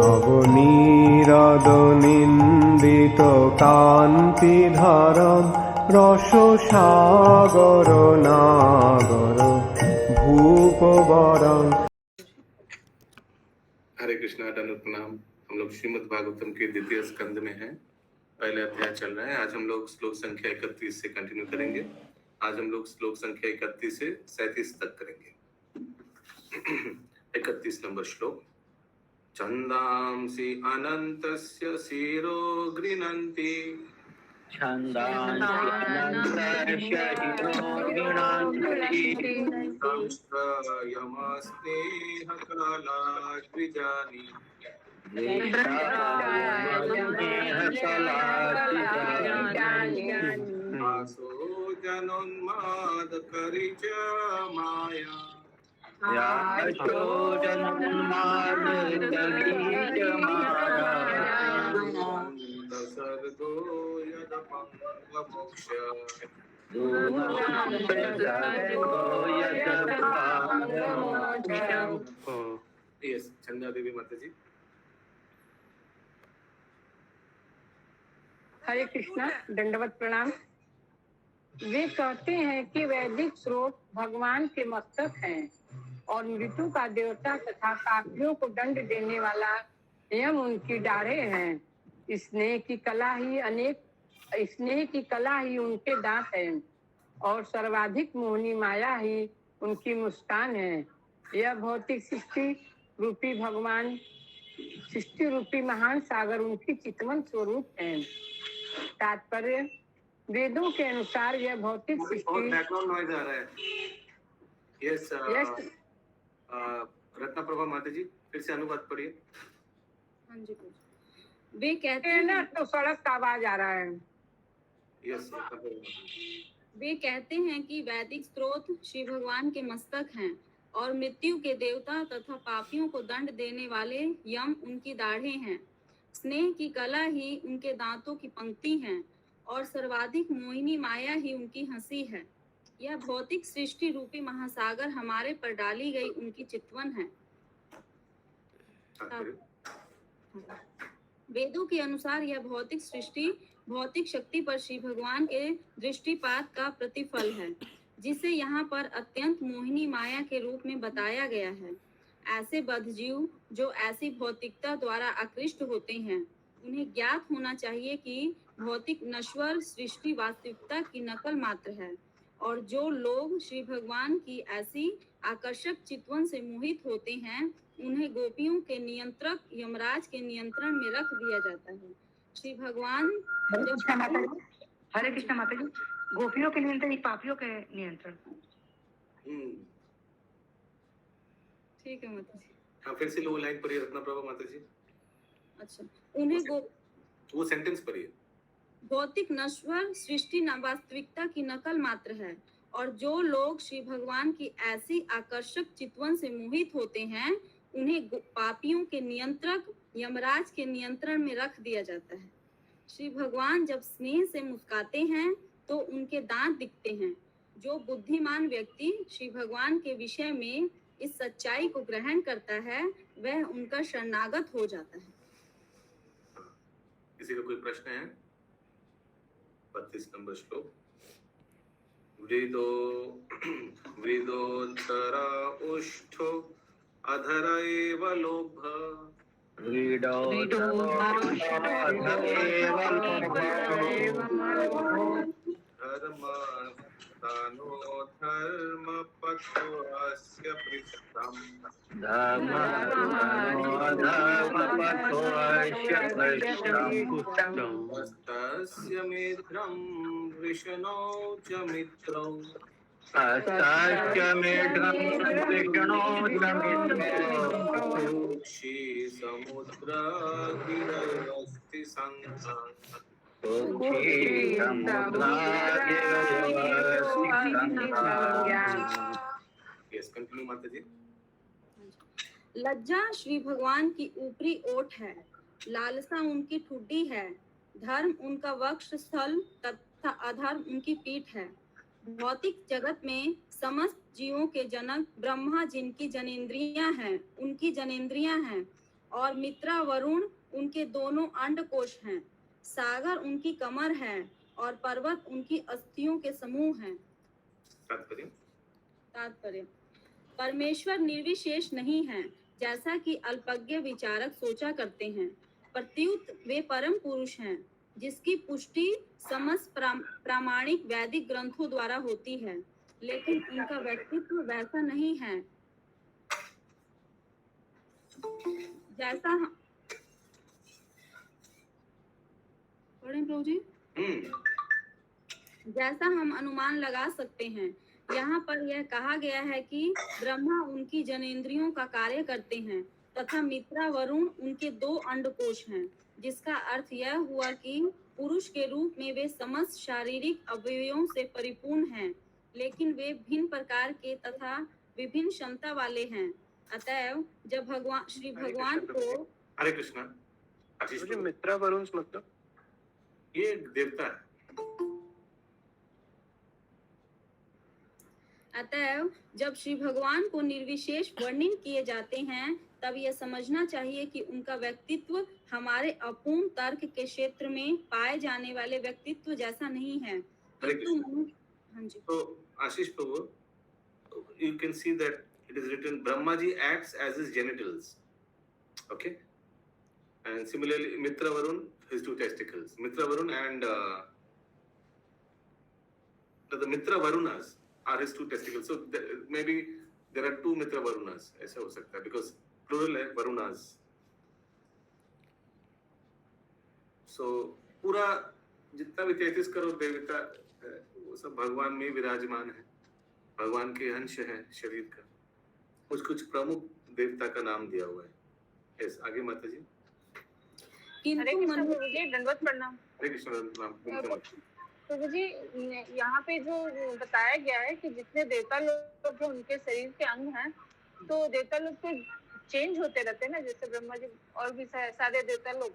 নবনীরদনিন্দিত কান্তিধারম রসসাগর নাগর ভূপবরং। हरे कृष्णा, दंडवत प्रणाम। हम लोग श्रीमद् भागवतम के द्वितीय स्कंद में हैं, पहले अध्याय चल रहा है। आज हम लोग श्लोक संख्या 31 से कंटिन्यू करेंगे। आज हम लोग श्लोक संख्या 31 से 37 तक करेंगे। 31 नंबर श्लोक। छंदांसि अनन्तस्य शिरो गृह्णन्ति यमस्नेहकलाद्विजानि आसो जनोन्मादकरी च माया सर्गो यदपङ्गमोक्ष। यस, चंदा देवी माता जी। हरे कृष्णा, दंडवत प्रणाम। वे कहते हैं कि वैदिक स्रोत भगवान के मस्तक हैं और मृत्यु का देवता तथा पापियों को दंड देने वाला यम उनकी डाढ़े हैं। स्नेह की कला ही उनके दांत हैं और सर्वाधिक मोहनी माया ही उनकी मुस्कान है। यह भौतिक सृष्टि रूपी महान सागर उनकी चितवन स्वरूप है। तात्पर्य, वेदों के अनुसार यह भौतिक सृष्टि बैकग्राउंड नॉइज आ रहा है। यस, रत्ना प्रभा माता जी, फिर से अनुवाद पढ़िए। हाँ जी, वे कहते हैं ना, तो सड़क का आवाज आ रहा है। यस, वे कहते हैं कि वैदिक स्रोत श्री भगवान के मस्तक हैं और मृत्यु के देवता तथा पापियों को दंड देने वाले यम उनकी दाढ़ें हैं। स्नेह की कला ही उनके दांतों की पंक्ति हैं और सर्वाधिक मोहिनी माया ही उनकी हंसी है। यह भौतिक सृष्टि रूपी महासागर हमारे पर डाली गई उनकी चितवन है। वेदों के अनुसार यह भौतिक सृष्टि भौतिक शक्ति पर श्री भगवान के दृष्टिपात का प्रतिफल है, जिसे यहाँ पर अत्यंत मोहिनी माया के रूप में बताया गया है। ऐसे बद्धजीव जो ऐसी भौतिकता द्वारा आकृष्ट होते हैं, उन्हें ज्ञात होना चाहिए कि भौतिक नश्वर सृष्टि वास्तविकता की नकल मात्र है और जो लोग श्री भगवान की ऐसी आकर्षक चितवन से मोहित होते हैं, उन्हें गोपियों के नियंत्रक यमराज के नियंत्रण में रख दिया जाता है। श्री भगवान हरे कृष्णा माता जी, गोपियों के नियंत्रण, पापियों के नियंत्रण। ठीक है माता जी। हाँ, फिर से लो लाइन पढ़िए रत्ना प्रभा माता जी। अच्छा, उन्हें वो सेंटेंस पढ़िए। भौतिक नश्वर सृष्टि वास्तविकता की नकल मात्र है और जो लोग श्री भगवान की ऐसी आकर्षक चितवन से मोहित होते हैं, उन्हें पापियों के नियंत्रक यमराज के नियंत्रण में रख दिया जाता है। श्री भगवान जब स्नेह से मुस्कुराते हैं तो उनके दांत दिखते हैं। जो बुद्धिमान व्यक्ति श्री भगवान के विषय में इस सच्चाई को ग्रहण करता है, वह उनका शरणागत हो जाता है। किसी का कोई प्रश्न है? 32 नंबर श्लोक। वृदोत्तरा उष्ठो अधर एव लोभ धर्मस्थानो धर्मपथोऽस्य पृष्ठम् हस्तस्य मित्रं वृषणौ च मित्रौ समुद्रगिरस्ति सन्तः। यस, कंटिन्यू माता जी। लज्जा श्री भगवान की ऊपरी ओठ है, लालसा उनकी ठुड्डी है, धर्म उनका वक्ष स्थल तथा अधर्म उनकी पीठ है। भौतिक जगत में समस्त जीवों के जनक ब्रह्मा जिनकी जनेंद्रियां हैं, उनकी जनेंद्रियां हैं और मित्रा वरुण उनके दोनों अंडकोश हैं। सागर उनकी कमर है और पर्वत उनकी अस्थियों के समूह हैं। तात्पर्य: परमेश्वर निर्विशेष नहीं है जैसा कि अल्पज्ञ विचारक सोचा करते हैं। प्रत्युत वे परम पुरुष हैं जिसकी पुष्टि समस्त प्रामाणिक वैदिक ग्रंथों द्वारा होती है, लेकिन उनका व्यक्तित्व वैसा नहीं है जैसा पढ़ें प्रभु जी, जैसा हम अनुमान लगा सकते हैं। यहाँ पर यह कहा गया है कि ब्रह्मा उनकी जनेंद्रियों का कार्य करते हैं तथा मित्रा वरुण उनके 2 अंडकोश हैं, जिसका अर्थ यह हुआ कि पुरुष के रूप में वे समस्त शारीरिक अवयवों से परिपूर्ण हैं, लेकिन वे भिन्न प्रकार के तथा विभिन्न क्षमता वाले हैं। अतएव जब भगवान श्री भगवान को हरे कृष्णा आशीष मुझे मित्रा वरुण मतलब ये देवता है। अतएव जब श्री भगवान को निर्विशेष वर्णित किए जाते हैं, तब यह समझना चाहिए कि उनका व्यक्तित्व हमारे अपूर्ण तर्क के क्षेत्र में पाए जाने वाले व्यक्तित्व जैसा नहीं है। हाँ जी। तो आशीष प्रभु, you can see that it is written Brahma ji acts as his genitals, okay, and similarly Mitra Varun his 2 testicles. Mitra Varun and the Mitra Varunas are his 2 testicles. So maybe there are 2 Mitra Varunas. ऐसा हो सकता है because plural है Varunas. So पूरा जितना भी 33 करोड़ देवता वो सब भगवान में विराजमान है, भगवान के अंश है शरीर का। कुछ प्रमुख देवता का नाम दिया हुआ है। यस, आगे माता जी। हरे कृष्ण प्रभु जी, दंडवत प्रणाम। हरे कृष्ण प्रणाम। प्रभु जी, यहाँ पे जो बताया गया है कि जितने देवता लोग हैं उनके शरीर के अंग हैं, तो देवता लोग तो चेंज होते रहते हैं ना, जैसे ब्रह्मा जी और भी सारे देवता लोग,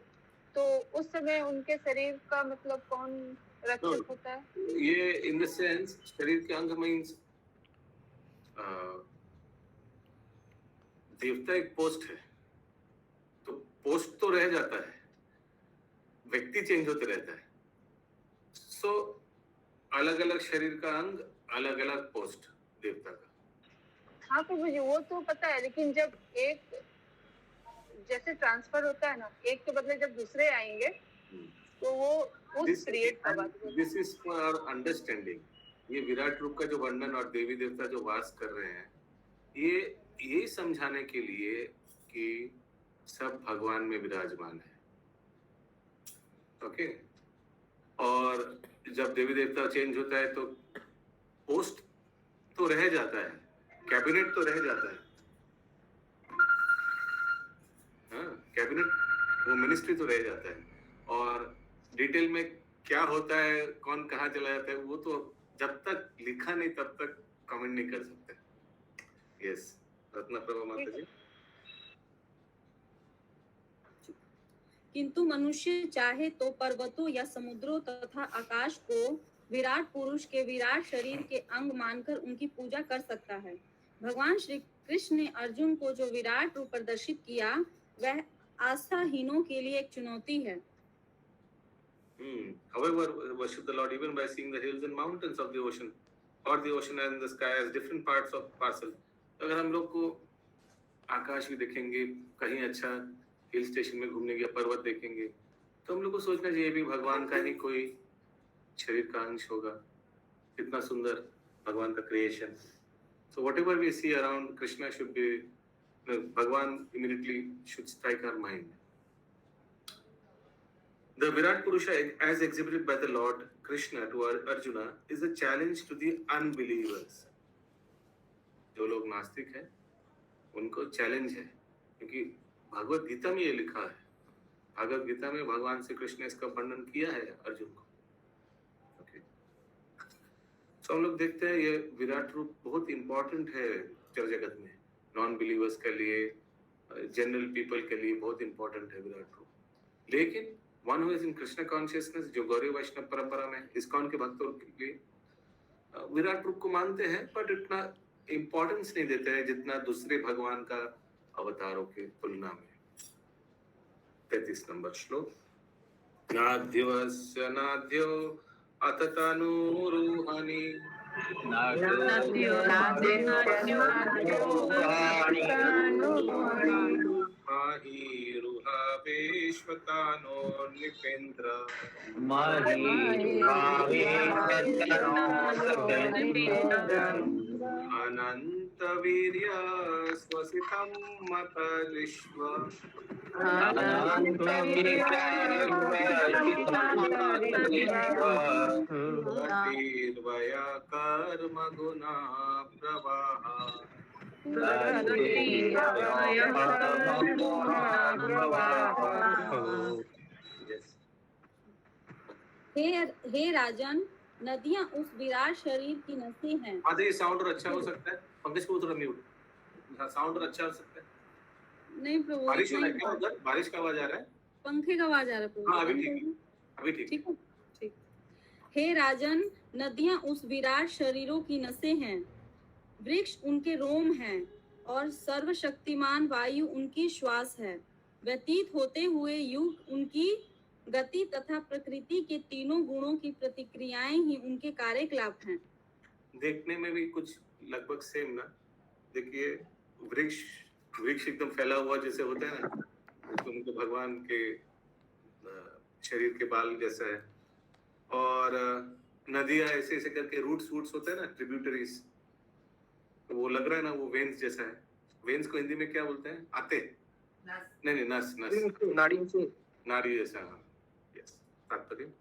तो उस समय उनके शरीर का मतलब कौन रक्षक होता है? ये इन द सेंस शरीर के अंग मींस देवता एक पोस्ट है, तो पोस्ट तो रह जाता है, व्यक्ति चेंज होते रहता है। सो अलग अलग शरीर का अंग, अलग अलग पोस्ट देवता का। हाँ प्रभु जी, वो तो पता है, लेकिन जब एक जैसे ट्रांसफर होता है ना, एक के बदले जब दूसरे आएंगे तो वो उस क्रिएट का बात है। This is for our understanding. ये विराट रूप का जो वर्णन और देवी देवता जो वास कर रहे हैं, ये समझाने के लिए कि सब भगवान में विराजमान है, ओके। और जब देवी देवता चेंज होता है तो पोस्ट तो रह जाता है, कैबिनेट तो रह जाता है, हाँ, कैबिनेट वो मिनिस्ट्री तो रह जाता है, और डिटेल में क्या होता है, कौन कहाँ चला जाता है, वो तो जब तक लिखा नहीं तब तक कमेंट नहीं कर सकते। यस, रत्ना प्रभा माता जी। किंतु मनुष्य चाहे तो पर्वतों या समुद्रों तथा आकाश को विराट पुरुष के विराट शरीर के अंग मानकर उनकी पूजा कर सकता है। भगवान श्री कृष्ण ने अर्जुन को जो विराट रूप प्रदर्शित किया, वह आस्थाहीनों के लिए एक चुनौती है। However, worship the Lord even by seeing the hills and mountains of the ocean, or the ocean and the sky as different parts of parcel. अगर हम लोग को आकाश भी देखेंगे, कहीं अच्छा हिल स्टेशन में घूमने या पर्वत देखेंगे, तो हम लोग को सोचना चाहिए भी भगवान का ही कोई शरीर का अंश होगा। कितना सुंदर भगवान का creation. So whatever we see around Krishna should be, Bhagwan immediately should strike our mind. The Virat Purusha as exhibited by the Lord Krishna to Arjuna is a challenge to the unbelievers. जो लोग नास्तिक हैं उनको challenge है, क्योंकि भगवत गीता में ये लिखा है, भगवत गीता में भगवान श्री कृष्ण ने इसका वर्णन किया है अर्जुन को। ओके, तो हम लोग देखते हैं ये विराट रूप बहुत इंपॉर्टेंट है जड़ जगत में, नॉन बिलीवर्स के लिए, जनरल पीपल के लिए बहुत इंपॉर्टेंट है विराट रूप। लेकिन one who is in Krishna consciousness, जो गौरी वैष्णव परंपरा में इस्कॉन के भक्तों के लिए विराट रूप को मानते हैं, बट इतना इम्पोर्टेंस नहीं देते हैं जितना दूसरे भगवान का अवतारों की तुलना में। 33 नंबर श्लोक। नाद्यवस्य नाद्यो अथ तनूरुहनि माहीरुहावेश्वतानो नृपेन्द्र अनन्तवीर्य स्वसितं मतरिष्व गतिर्वया कर्म गुना प्रवाह। हे राजन, नदियां उस विराट शरीर की नसें हैं। हाँ, ये साउंड और अच्छा हो सकता है। पंकज को थोड़ा म्यूट। हाँ, साउंड और अच्छा हो सकता है। नहीं प्रभु, बारिश हो रहा है क्या उधर? बारिश का आवाज आ रहा है? पंखे का आवाज आ रहा है प्रभु। हाँ, अभी ठीक है। अभी ठीक ठीक है, ठीक। हे राजन, नदियां उस विराट शरीरों की नसें हैं, वृक्ष उनके रोम हैं और सर्वशक्तिमान वायु उनकी श्वास है। व्यतीत होते हुए युग उनकी गति तथा प्रकृति के तीनों गुणों की प्रतिक्रियाएं ही उनके कार्यकलाप हैं। देखने में भी कुछ लगभग सेम ना। देखिए, वृक्ष एकदम फैला हुआ जैसे होता है ना, उनको भगवान के शरीर के बाल जैसा है। और नदियां ऐसे ऐसे करके रूट्स होते हैं ना, ट्रिब्यूटरीज, तो वो लग रहा है ना, वो वेन्स जैसा है। वेन्स को हिंदी में क्या बोलते हैं? आते? नहीं, नस नाड़ी जैसा। यस, तात्पर्य।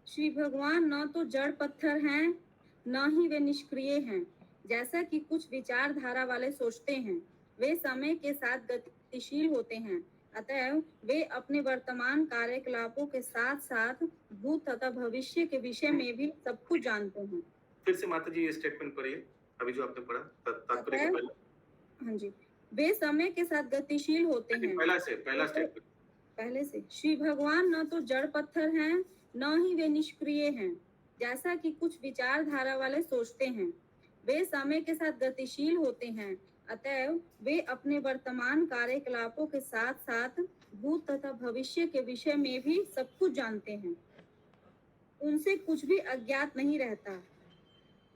श्री भगवान न तो जड़ पत्थर हैं, न ही वे निष्क्रिय हैं। जैसा कि कुछ विचारधारा वाले सोचते हैं, वे समय के साथ गतिशील होते हैं, अतएव वे अपने वर्तमान कार्यकलापों के साथ साथ भूत तथा भविष्य के विषय में भी सब कुछ जानते हैं। फिर से माता जी ये स्टेटमेंट पढ़िए, अभी जो आपने पढ़ा तात्पर्य के पहले। हाँ जी, वे समय के साथ गतिशील होते हैं। पहला स्टेटमेंट पहले से। श्री भगवान न तो जड़ पत्थर हैं, न ही वे निष्क्रिय हैं, जैसा कि कुछ विचारधारा वाले सोचते हैं। वे समय के साथ गतिशील होते हैं, अतएव वे अपने वर्तमान कार्यकलापों के साथ साथ भूत तथा भविष्य के विषय में भी सब कुछ जानते हैं। उनसे कुछ भी अज्ञात नहीं रहता।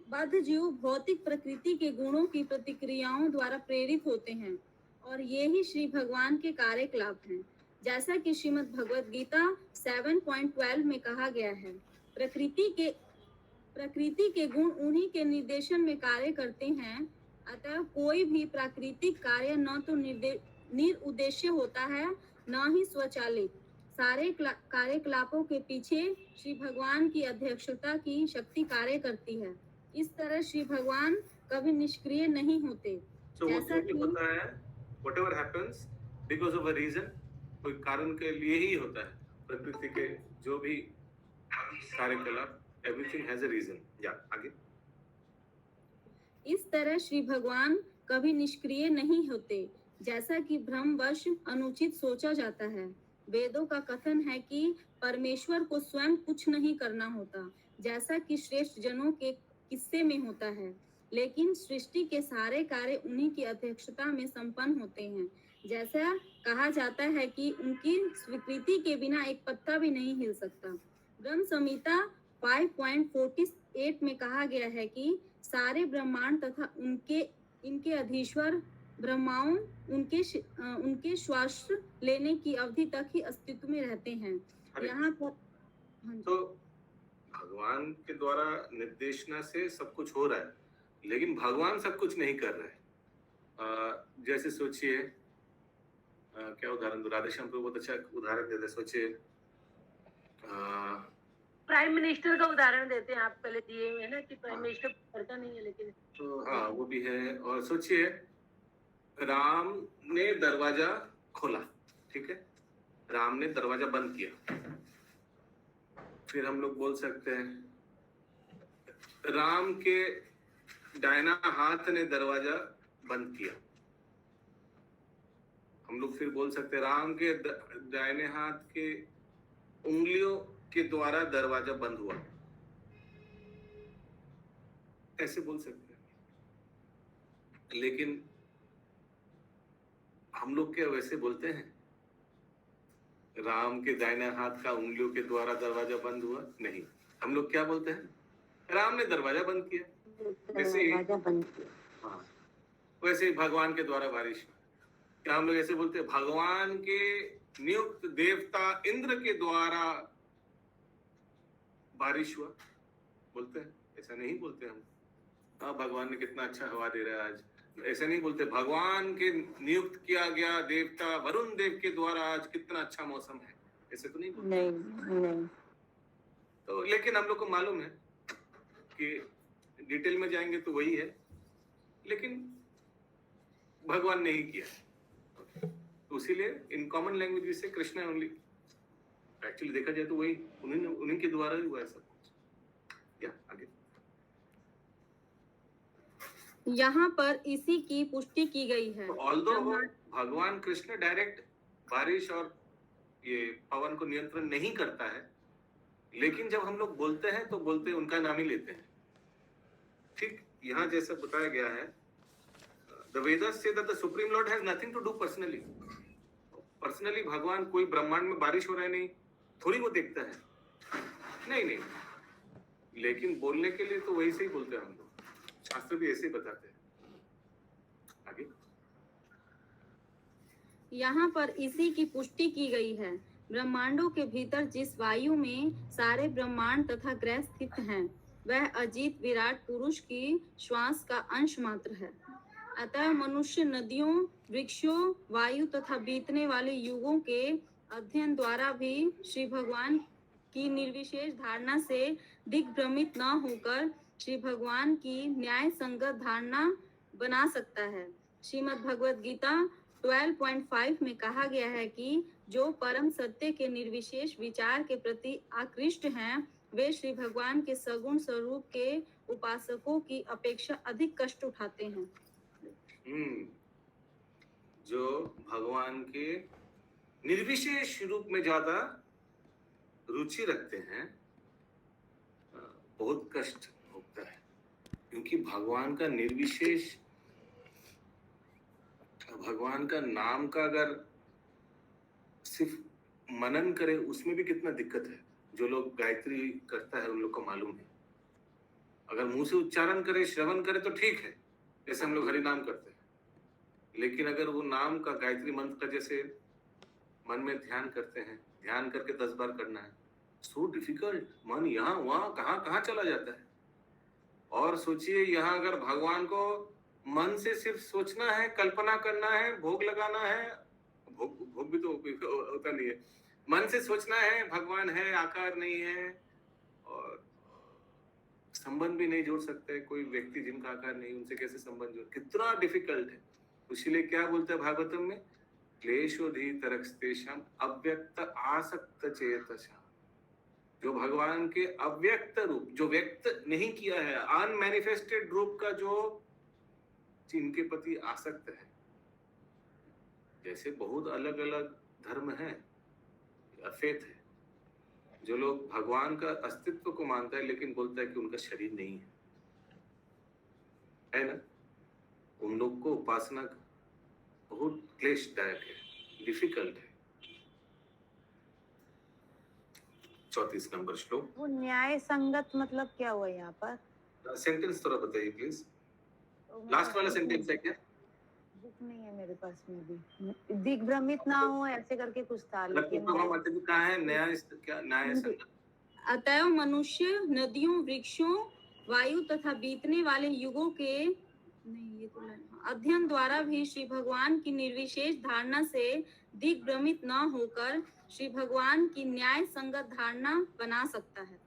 बद्ध जीव भौतिक प्रकृति के गुणों की प्रतिक्रियाओं द्वारा प्रेरित होते हैं, और ये ही श्री भगवान के कार्यकलाप हैं। जैसा कि श्रीमद् भगवद गीता 7.12 में कहा गया है, प्रकृति के गुण उन्हीं के निर्देशन में कार्य करते हैं, अतः कोई भी प्राकृतिक कार्य न तो निरुद्देश्य होता है, न ही स्वचालित। सारे कार्यकलापों के पीछे श्री भगवान की अध्यक्षता की शक्ति कार्य करती है। इस तरह श्री भगवान कभी निष्क्रिय नहीं होते। जैसा कि होता है, whatever happens because of a reason, कोई कारण के लिए ही होता है। प्रकृति के जो भी कार्यकलाप, everything has a reason। या आगे। इस तरह श्री भगवान कभी निष्क्रिय नहीं होते, जैसा कि भ्रमवश अनुचित सोचा जाता है। वेदों का कथन है कि परमेश्वर को स्वयं कुछ नहीं करना होता, जैसा कि श्रेष्ठ जनों के किस्से में होता है, लेकिन सृष्टि के सारे कार्य उन्हीं की अध्यक्षता में संपन्न होते हैं। जैसा कहा जाता है कि उनकी स्वीकृति के बिना एक पत्ता भी नहीं हिल सकता। ब्रह्म संहिता 5.48 में कहा गया है कि सारे ब्रह्मांड तथा इनके अधीश्वर ब्रह्माओं उनके श्वास लेने की अवधि तक ही अस्तित्व में रहते हैं। यहाँ पर तो भगवान के द्वारा निर्देशना से सब कुछ हो रहा है, लेकिन भगवान सब कुछ नहीं कर रहे हैं। जैसे सोचिए, क्या उदाहरण दो? राधेश्याम को बहुत अच्छा उदाहरण देते। सोचिए, प्राइम मिनिस्टर का उदाहरण देते हैं, आप पहले दिए हुए ना कि प्राइम मिनिस्टर करता नहीं है, लेकिन तो हाँ वो भी है। और सोचिए, राम ने दरवाजा खोला, ठीक है, राम ने दरवाजा बंद किया, फिर हम लोग बोल सकते हैं राम के दाहिना हाथ ने दरवाजा बंद किया। हम लोग फिर बोल सकते हैं राम के दाहिने हाथ के उंगलियों के द्वारा दरवाजा बंद हुआ, ऐसे बोल सकते हैं। लेकिन हम लोग क्या वैसे बोलते हैं? राम के दाहिने हाथ का उंगलियों के द्वारा दरवाजा बंद हुआ? नहीं, हम लोग क्या बोलते हैं? राम ने दरवाजा बंद किया। वैसे ही दरवाजा बंद किया। हाँ, वैसे ही भगवान के द्वारा बारिश हुई। क्या हम लोग ऐसे बोलते हैं भगवान के नियुक्त देवता इंद्र के द्वारा बारिश हुआ? बोलते हैं? ऐसा नहीं बोलते हम। हाँ, भगवान ने कितना अच्छा हवा दे रहा है आज, ऐसे नहीं बोलते। भगवान के नियुक्त किया गया देवता वरुण देव के द्वारा आज कितना अच्छा मौसम है, ऐसे तो नहीं बोलते। नहीं। तो लेकिन हम लोग को मालूम है कि डिटेल में जाएंगे तो वही है, लेकिन भगवान ने ही किया, तो इसीलिए इन कॉमन लैंग्वेज से कृष्ण ओनली, एक्चुअली देखा जाए तो वही उन्हीं के द्वारा ही हुआ है सब कुछ। या आगे यहाँ पर इसी की पुष्टि की गई है। ऑल्दो भगवान कृष्ण डायरेक्ट बारिश और ये पवन को नियंत्रण नहीं करता है, लेकिन जब हम लोग बोलते हैं तो बोलते हैं उनका नाम ही लेते हैं। ठीक यहाँ जैसा बताया गया है, द वेदास से that the supreme lord has nothing to do personally. Personally भगवान कोई ब्रह्मांड में बारिश हो रहा है नहीं, थोड़ी वो देखता है, नहीं, लेकिन बोलने के लिए तो वही से ही बोलते हैं हम लोग, शास्त्र भी ऐसे ही बताते हैं। आगे यहाँ पर इसी की पुष्टि की गई है। ब्रह्मांडों के भीतर जिस वायु में सारे ब्रह्मांड तथा ग्रह स्थित हैं, वह अजीत विराट पुरुष की श्वास का अंश मात्र है। अतः मनुष्य नदियों, वृक्षों, वायु तथा बीतने वाले युगों के अध्ययन द्वारा भी श्री भगवान की निर्विशेष धारणा से दिग्भ्रमित न होकर श्री भगवान की न्याय संगत धारणा बना सकता है। श्रीमद् भगवद गीता 12.5 में कहा गया है कि जो परम सत्य के निर्विशेष विचार के प्रति आकृष्ट हैं, वे श्री भगवान के सगुण स्वरूप के उपासकों की अपेक्षा अधिक कष्ट उठाते हैं। जो भगवान के निर्विशेष रूप में ज्यादा रुचि रखते हैं, बहुत कष्ट होता है, क्योंकि भगवान का निर्विशेष, भगवान का नाम का अगर सिर्फ मनन करे उसमें भी कितना दिक्कत है। जो लोग गायत्री करता है उन लोग को मालूम है, अगर मुंह से उच्चारण करे, श्रवण करे तो ठीक है, जैसे हम लोग हरि नाम करते हैं, लेकिन अगर वो नाम का गायत्री मंत्र का जैसे मन में ध्यान करते हैं, ध्यान करके 10 बार करना है, सो डिफिकल्ट। मन यहाँ वहां कहाँ चला जाता है। और सोचिए यहाँ अगर भगवान को मन से सिर्फ सोचना है, कल्पना करना है, भोग लगाना है, भोग भी तो होता नहीं है, मन से सोचना है भगवान है, आकार नहीं है, और संबंध भी नहीं जोड़ सकते। कोई व्यक्ति जिनका आकार नहीं, उनसे कैसे संबंध जोड़, कितना डिफिकल्ट है। इसीलिए क्या बोलते हैं भागवतम में, क्लेशोधि तरक्स्तेषाम अव्यक्त आसक्त चेतसा। जो भगवान के अव्यक्त रूप, जो व्यक्त नहीं किया है, अनमैनिफेस्टेड रूप का जो जिनके प्रति आसक्त है। जैसे बहुत अलग अलग धर्म है, फेथ है, जो लोग भगवान का अस्तित्व को मानता है लेकिन बोलता है कि उनका शरीर नहीं है ना, उन लोग को उपासना बहुत क्लेशदायक है, डिफिकल्ट है। 34 नंबर श्लोक। वो न्याय संगत मतलब क्या हुआ यहाँ पर? सेंटेंस थोड़ा बताइए प्लीज। लास्ट वाला सेंटेंस है क्या? बुक नहीं है मेरे पास में भी। दिग्भ्रमित ना हो ऐसे करके कुछ था, लेकिन कहाँ है न्याय? क्या न्याय संगत? अतएव मनुष्य नदियों, वृक्षों, वायु तथा बीतने वाले युगों के अध्ययन द्वारा भी श्री भगवान की निर्विशेष धारणा से दिग्भ्रमित न होकर श्री भगवान की न्याय संगत धारणा बना सकता है।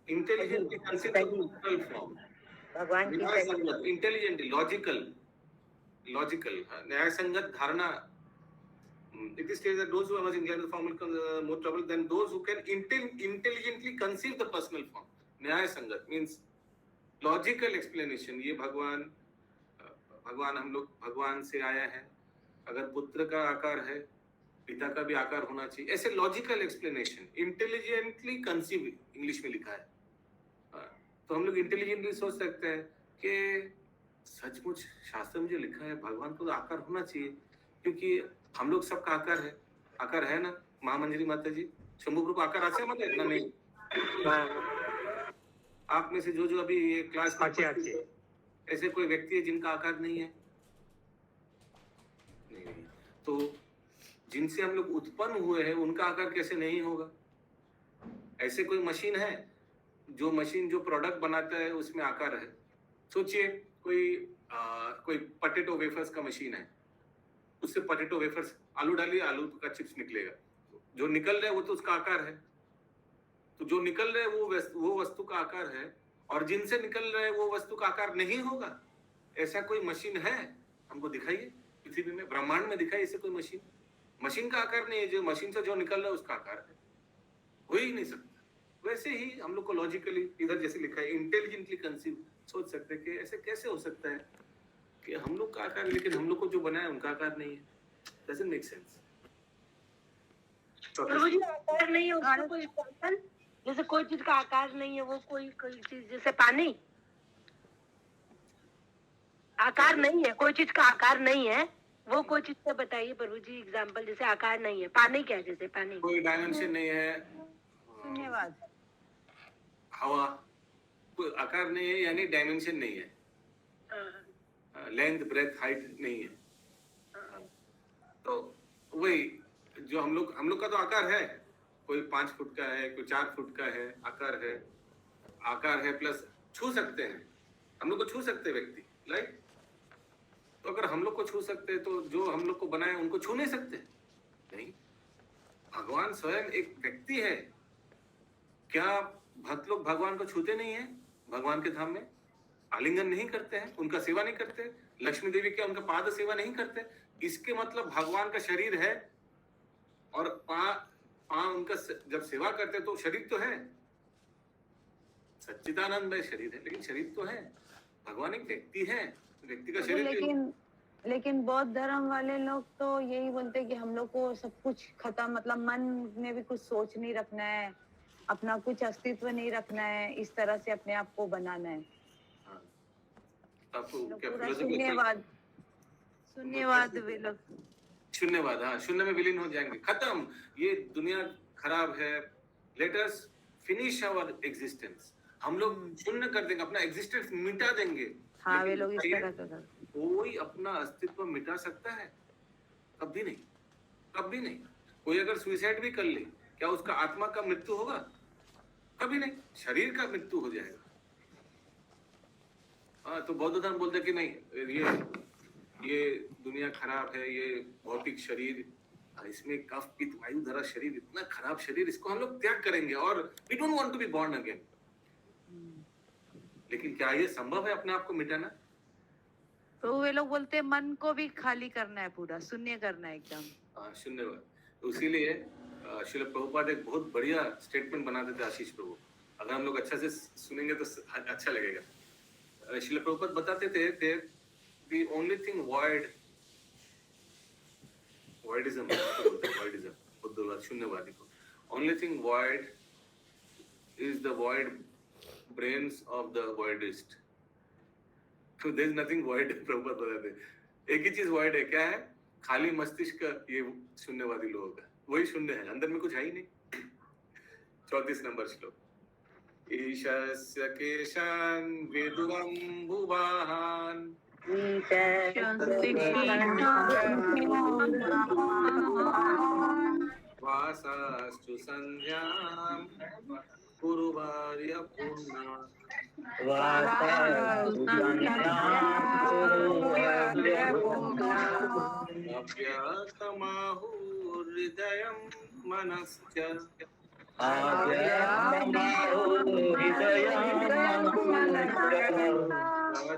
इंटेलिजेंटली कंसीडर फॉर्म भगवान की न्याय संगत, इंटेलिजेंटली, लॉजिकल न्याय संगत धारणा। It is stated that those who are in the form will more trouble than those who can intelligently conceive the personal form. न्याय संगत means logical explanation। ये भगवान हम लोग भगवान से आया है, अगर पुत्र का आकार है, पिता का भी आकार होना चाहिए, ऐसे logical explanation. Intelligently conceive English में लिखा है, तो हम लोग इंटेलिजेंटली सोच सकते हैं कि सचमुच शास्त्र में जो लिखा है, भगवान को तो आकार होना चाहिए, क्योंकि हम लोग सबका आकार है ना। महामंजरी माता जी, शंभू प्रभु आकार আছে আমাদের না নেই? आप में से जो अभी ये क्लास में আছে ऐसे कोई व्यक्ति है जिनका आकार नहीं है? नहीं। तो जिनसे हम लोग उत्पन्न हुए हैं उनका आकार कैसे नहीं होगा? ऐसे कोई मशीन है जो प्रोडक्ट बनाता है उसमें आकार है? सोचिए कोई पोटैटो वेफर्स का मशीन है, उससे पोटैटो वेफर्स आलू डालिए, आलू का चिप्स निकलेगा, जो निकल रहा है वो तो उसका आकार है। तो जो निकल रहा है वो वस्तु का आकार है, और जिनसे निकल रहा है वो वस्तु का आकार नहीं होगा। ऐसा कोई मशीन है? हमको दिखाइए, पृथ्वी में ब्रह्मांड में दिखाइए ऐसे कोई मशीन का आकार नहीं है। जो मशीन से जो निकल रहा है उसका आकार है, हो ही नहीं सकता। वैसे ही हम लोग को लॉजिकली इधर जैसे लिखा है इंटेलिजेंटली कंसीव, सोच सकते हैं कि ऐसे कैसे हो सकता है कि हम लोग का आकार, लेकिन हम लोग को जो बनाया उनका आकार नहीं है। Doesn't make sense. प्रभु जी आकार नहीं है उसका कोई एग्जांपल? जैसे कोई चीज का आकार नहीं है, वो कोई चीज, जैसे पानी आकार नहीं है, कोई चीज का आकार नहीं है, वो कोई चीज का बताइए प्रभु जी एग्जांपल। जैसे आकार नहीं है, पानी क्या है? जैसे पानी कोई डायमेंशन नहीं है, धन्यवाद। हवा कोई आकार नहीं है, यानी डायमेंशन नहीं है, लेंथ ब्रेथ हाइट नहीं है। तो वही जो हम लोग का तो आकार है, कोई 5 फुट का है, कोई 4 फुट का है, आकार है प्लस छू सकते हैं, हम लोग को छू सकते हैं व्यक्ति, राइट? तो अगर हम लोग को छू सकते हैं तो जो हम लोग को बनाए उनको छू नहीं सकते? नहीं, भगवान स्वयं एक व्यक्ति है। क्या भक्त लोग भगवान को छूते नहीं है? भगवान के धाम में आलिंगन नहीं करते हैं, उनका सेवा नहीं करते? लक्ष्मी देवी क्या उनका पाद सेवा नहीं करते? इसके मतलब भगवान का शरीर है, और उनका जब सेवा करते तो शरीर तो है, सच्चिदानंद शरीर है, लेकिन शरीर तो है। भगवान एक व्यक्ति है, व्यक्ति का शरीर। लेकिन बौद्ध धर्म वाले लोग तो यही बोलते हैं कि हम लोग को सब कुछ खत्म, मतलब मन में भी कुछ सोच नहीं रखना है, अपना कुछ अस्तित्व नहीं रखना है, इस तरह से अपने आप को बनाना है। पूरा शून्यवाद वे लोग, शून्यवाद, हाँ, शून्य में विलीन हो जाएंगे, खत्म, ये दुनिया खराब है, let us finish our existence. हम लोग शून्य कर देंगे, अपना एग्जिस्टेंस मिटा देंगे। हाँ, वे लोग इस तरह का करते। कोई अपना अस्तित्व मिटा सकता है? कभी नहीं, कभी नहीं। कोई अगर सुसाइड भी कर ले, क्या उसका आत्मा का मृत्यु होगा? कभी नहीं, शरीर का मृत्यु हो जाएगा। हाँ, तो बौद्ध धर्म बोलते कि नहीं, ये दुनिया खराब है, ये भौतिक शरीर, इसमें कफ पित्त वायु धरा शरीर, इतना खराब शरीर, इसको हम लोग त्याग करेंगे और we don't want to be born again. लेकिन क्या ये संभव है अपने आप को मिटाना? तो वे लोग बोलते हैं मन को भी खाली करना है, पूरा शून्य करना है एकदम। हाँ, शून्यवाद। तो इसीलिए श्रील प्रभुपाद एक बहुत बढ़िया स्टेटमेंट बनाते थे, आशीष प्रभु, अगर हम लोग अच्छा से सुनेंगे तो अच्छा लगेगा। श्रील प्रभुपाद बताते थे the only thing voidism बुद्धवाद, शून्यवादी को, only thing void is the void brains of the voidist. So there is nothing void, Prabhupada बताते हैं। एक ही चीज void है, क्या है? खाली मस्तिष्क का, ये शून्यवादी लोगों का, वही शून्य है, अंदर में कुछ है ही नहीं। 34 नंबर श्लोक। ईशस्य केशान् विदुरम्बुवाहान् वासास्तु संध्यां कुरुवार्य पुण्या अव्यक्तमाहुर्हृदयं मनश्च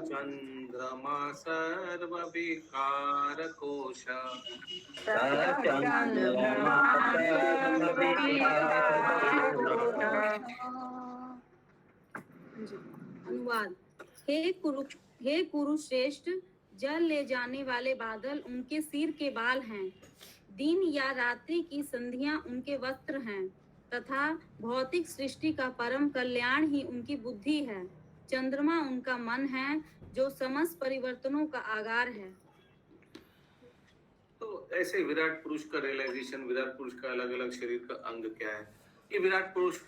चंद्रमा सर्वविकारकोश। अनुवाद। हे कुरुश्रेष्ठ, जल ले जाने वाले बादल उनके सिर के बाल हैं, दिन या रात्रि की संधियां उनके वस्त्र हैं, तथा भौतिक सृष्टि का परम कल्याण ही उनकी बुद्धि है। चंद्रमा उनका मन है जो समस्त परिवर्तनों का आगार है। तो ऐसे विराट पुरुष का रियलाइजेशन, विराट पुरुष का अलग अलग शरीर का अंग क्या है, ये विराट पुरुष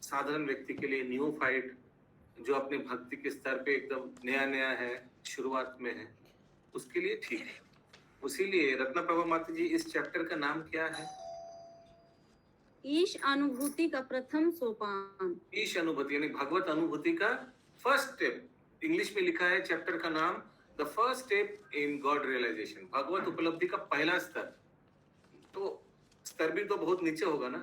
साधारण व्यक्ति के लिए न्यूफाइट, जो अपने भक्ति के स्तर पे एकदम नया नया है, शुरुआत में है, उसके लिए ठीक है। उसीलिए रत्नप्रभा माता जी, इस चैप्टर का नाम क्या है? ईश अनुभूति का प्रथम सोपान। ईश अनुभूति यानी भगवत अनुभूति का फर्स्ट स्टेप। इंग्लिश में लिखा है चैप्टर का नाम the first step in God realization, भगवत उपलब्धि का पहला स्तर। तो स्तर भी तो बहुत नीचे होगा ना,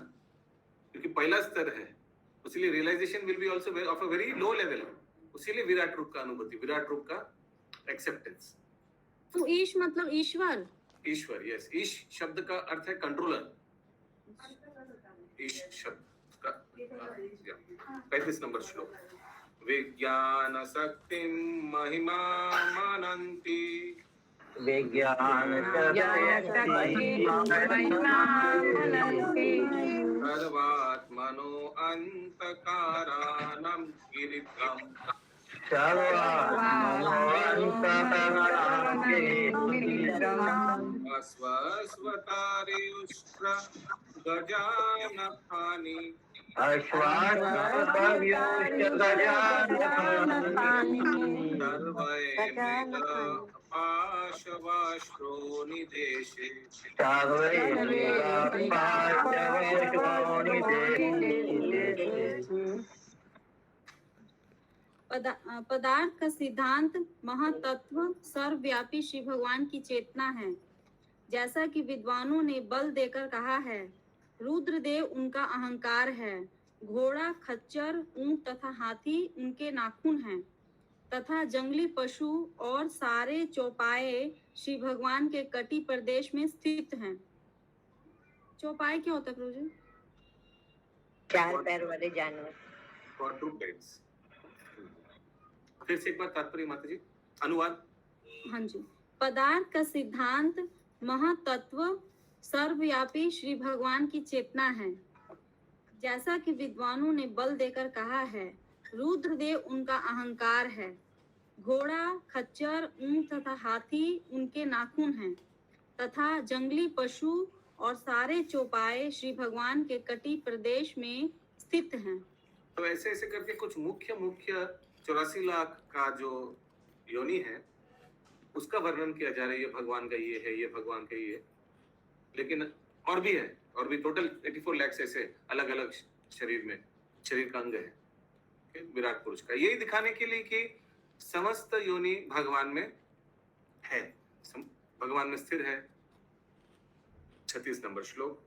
क्योंकि पहला स्तर है, इसलिए realization will be also of a very low level. उसीलिए विराट रूप का अनुभूति, विराट रूप का एक्सेप्टेंस। तो ईश मतलब ईश्वर। ईश्वर, यस। ईश शब्द का अर्थ है कंट्रोलर। ईश शब्द का 35 नंबर श्लोक। विज्ञान शक्तिं महिमा मनन्ति विज्ञान सर्वात्मनो अंतकारानं गिरित्रम् अस्वस्वतारियुष्र गजाननानि सर्वैर्पाशवाश्रोनिदेशे पदार्थ का सिद्धांत महातत्व सर्वव्यापी श्री भगवान की चेतना है। जैसा कि विद्वानों ने बल देकर कहा है, रुद्रदेव उनका अहंकार है, घोड़ा, खच्चर, ऊंट तथा हाथी उनके नाखून हैं, तथा जंगली पशु और सारे चौपाए श्री भगवान के कटी प्रदेश में स्थित हैं। चौपाए क्या होता है प्रभु जी? 4 पैर वाले जानवर। quadrupeds। फिर से एक बार तात्पर्य माता जी, अनुवाद। हाँ जी। पदार्थ का सिद्धांत महातत्व सर्वव्यापी श्री भगवान की चेतना है। जैसा कि विद्वानों ने बल देकर कहा है, रुद्रदेव उनका अहंकार है, घोड़ा, खच्चर, ऊंट तथा हाथी उनके नाखून हैं, तथा जंगली पशु और सारे चौपाए श्री भगवान के कटी प्रदेश में स्थित हैं। तो ऐसे ऐसे करके कुछ मुख्य 84 लाख का जो योनि है उसका वर्णन किया जा रहा है। ये भगवान का ये है, ये भगवान का ये है, लेकिन और भी है, और भी टोटल 84 लाख ऐसे अलग अलग शरीर में, शरीर का अंग है विराट पुरुष का। यही दिखाने के लिए कि समस्त योनि भगवान में है, भगवान में स्थिर है। 36 नंबर श्लोक।